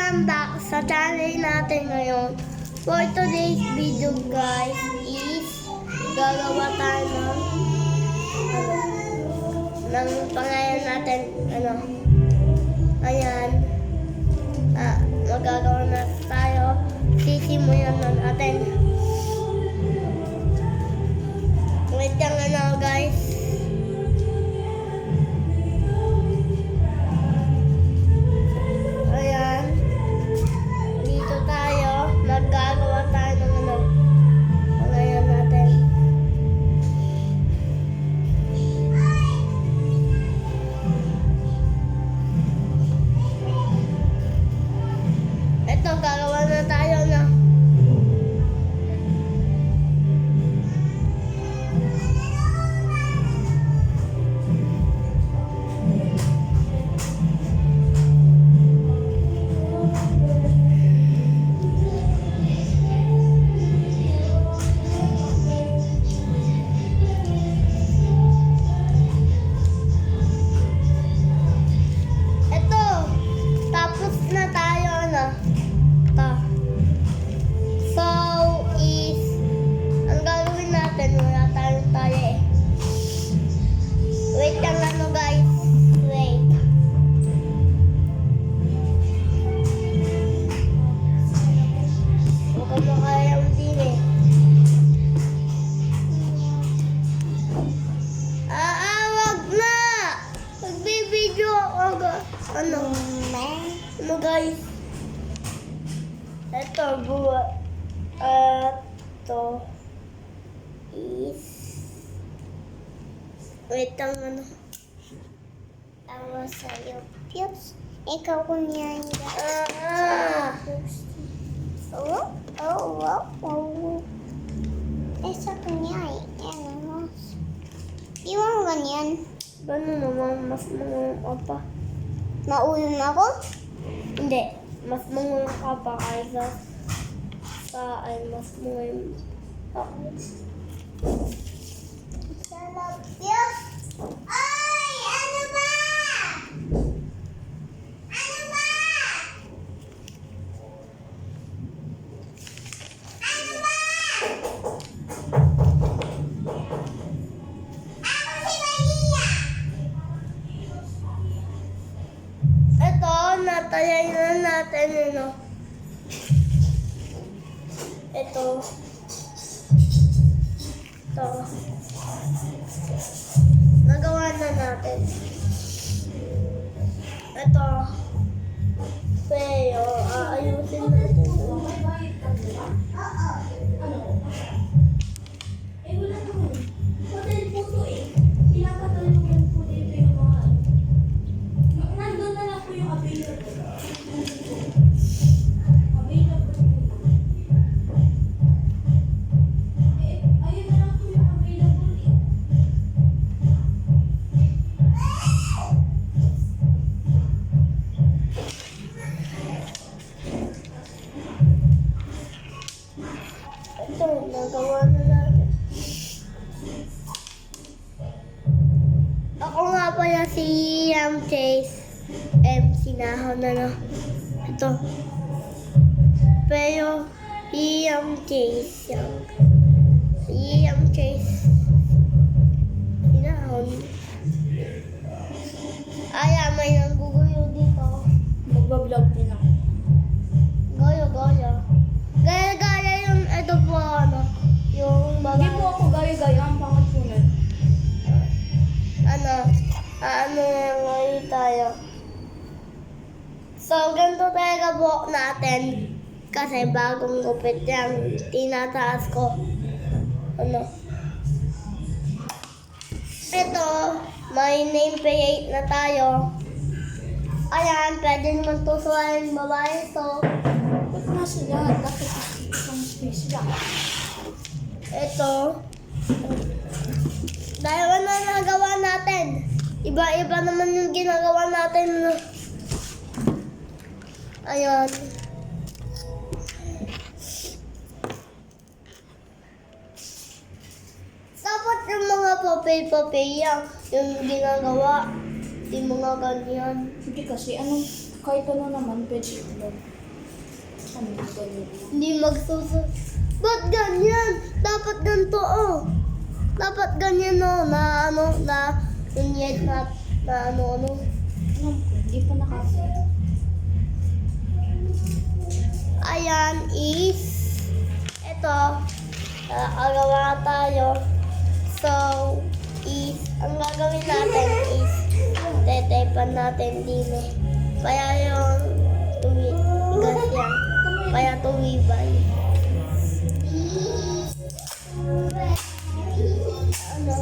Welcome back sa channel natin ngayon. For today's video guys is gagawa tayo ng pangalan natin ayan magagawa na tayo. Sisimulan na natin. Wait lang guys. Maggagawa tayo ng pangalan natin. Ito, gagawa na tayo na. Ano guys? Ito is wait lang Tawa sa'yo, Pius. Ikaw kunyain Esa kunyain. Di mo ganyan. Ganun naman, mas mga pa. Maulong ako? Hindi. Mas mangulong ka pa kaysa sa mas mangulong ako. Sarap yun! Ay! Ano ba? Ano ba? Ano ba? Ako si Maria! Ito, natayan na natin Ito. Nagawa na natin. Ito. Pero, aayusin natin. Wala naman. Hotel po to Pinapatulugan po dito yung mga nandun na lang po yung available. Ayun na lang po yung available Ito, nagawa na natin. Ako nga pala si Chase. Sinahon na Ito. Pero, si Chase yan. Si Chase. Sinahon. May nanggugulo dito. Magbablog din ako. Gaya. Gaya yung ito po yung mga... Hindi po ako gaya-gaya. Ang pangat po nun. Ngayon tayo. So, ganito talaga buhok natin. Kasi bagong gupit yung tinataas ko. Ito, may name plate na tayo. Ayan, pwede naman tusuan babae ito. Ba't nga sila? Dapat isang space lang. Ito. Dalawa na nagawa natin. Iba-iba naman yung ginagawa natin. Ayan. Dapat yung mga papel-papel yung ginagawa. Yung mga ganyan. Hindi kasi Kahit ano naman, pwede itlog. Ano yung ganyan? Hindi magsusunod. Ba't ganyan? Dapat ganito, oh. Dapat ganyan, oh, na ano, na unyet na ano. Ano? Hindi pa nakasa. Ayan is, ito, agawa tayo. So, ang gagawin natin is, tetepan natin din eh. Kaya yung tuwigas yan. Kaya tuwibay. Ano?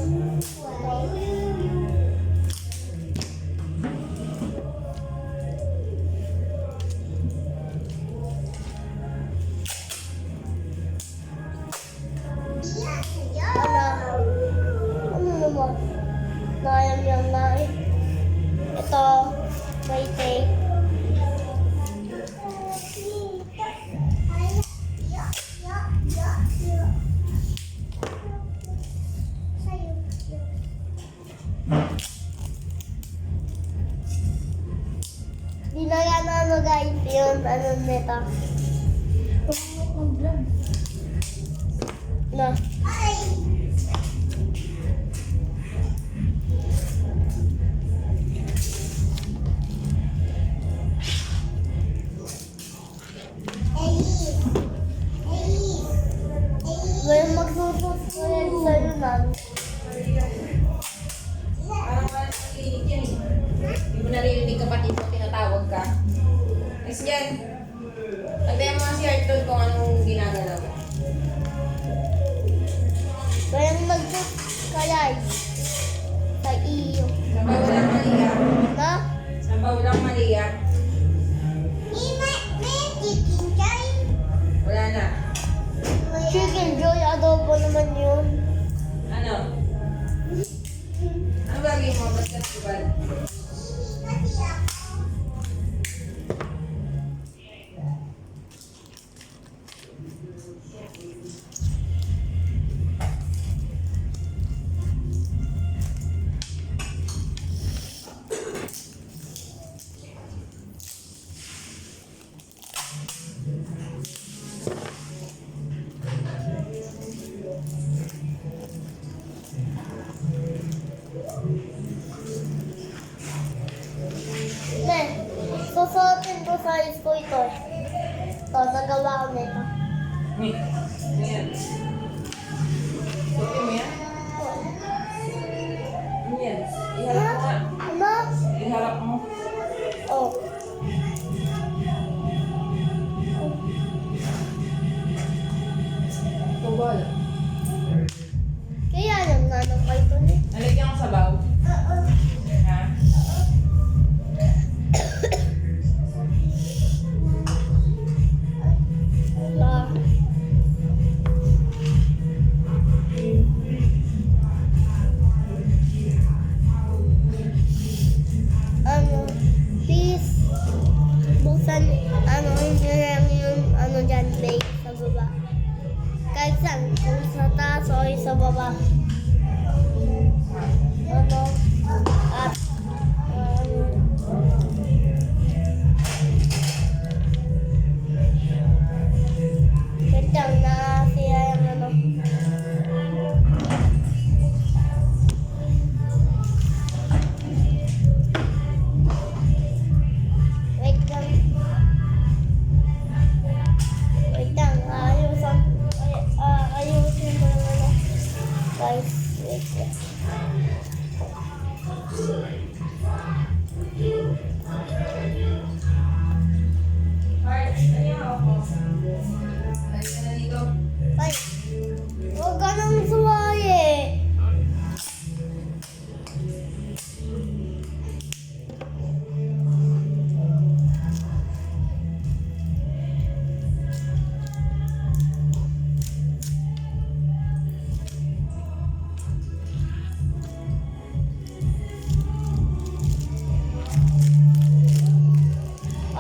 Ano naman? Nayang yan na eh. Ito, may tape. Di na yan ano guys, yun ano nito. Pagkakot ng vlog. Na. Ngayon magsususunod sa'yo na. Parang wala sa clinic yan eh. Hindi mo naririnig kapatid mo, tinatawag ka. Yes, yan. Tagdayan mo nga si Art doon kung anong ginagalaw. Ngayon nagsusukalay sa iyo. Saan ba walang maliya? Na? Saan ba walang maliya? Wala na. Chicken Joy adobo naman yun. Ano? Ano gagawin mo? Ba't festival? Ne, susuotin ko sa ko ito. Ito, nagawa ko nito. Ano yan? Suki mo yan? Ano yan? Iharap mo nga. Ano? Iharap mo. Oh. Tubol. Kaya lang nga ng python eh. Nalagyan ko sabaw. Ha? Wala. Ano, please, buksan, ano, yun lang yung, ano dyan, bake sa baba. Kahit saan, kung sa taas o sa baba. Ano, at, wait lang, siya yung ano. Wait lang. Wait lang, ayusin ko yung ano. Guys, wait lang. Art, ano yung hawak mo? Balik ka na dito. Ay, huwag ka nang suwaye.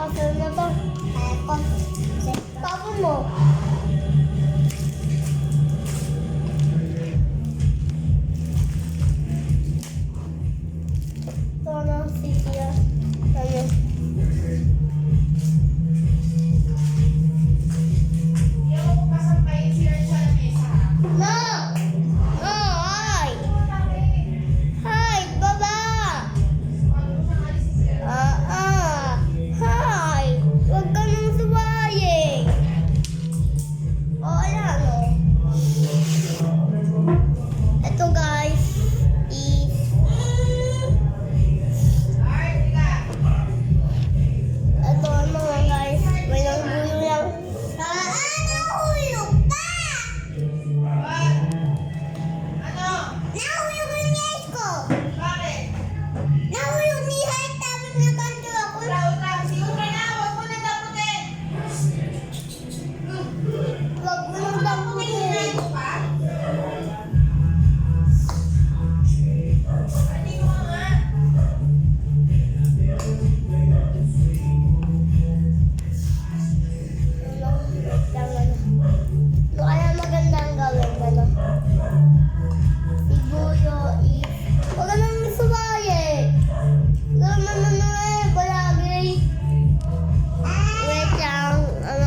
Okay na to. Tapon mo.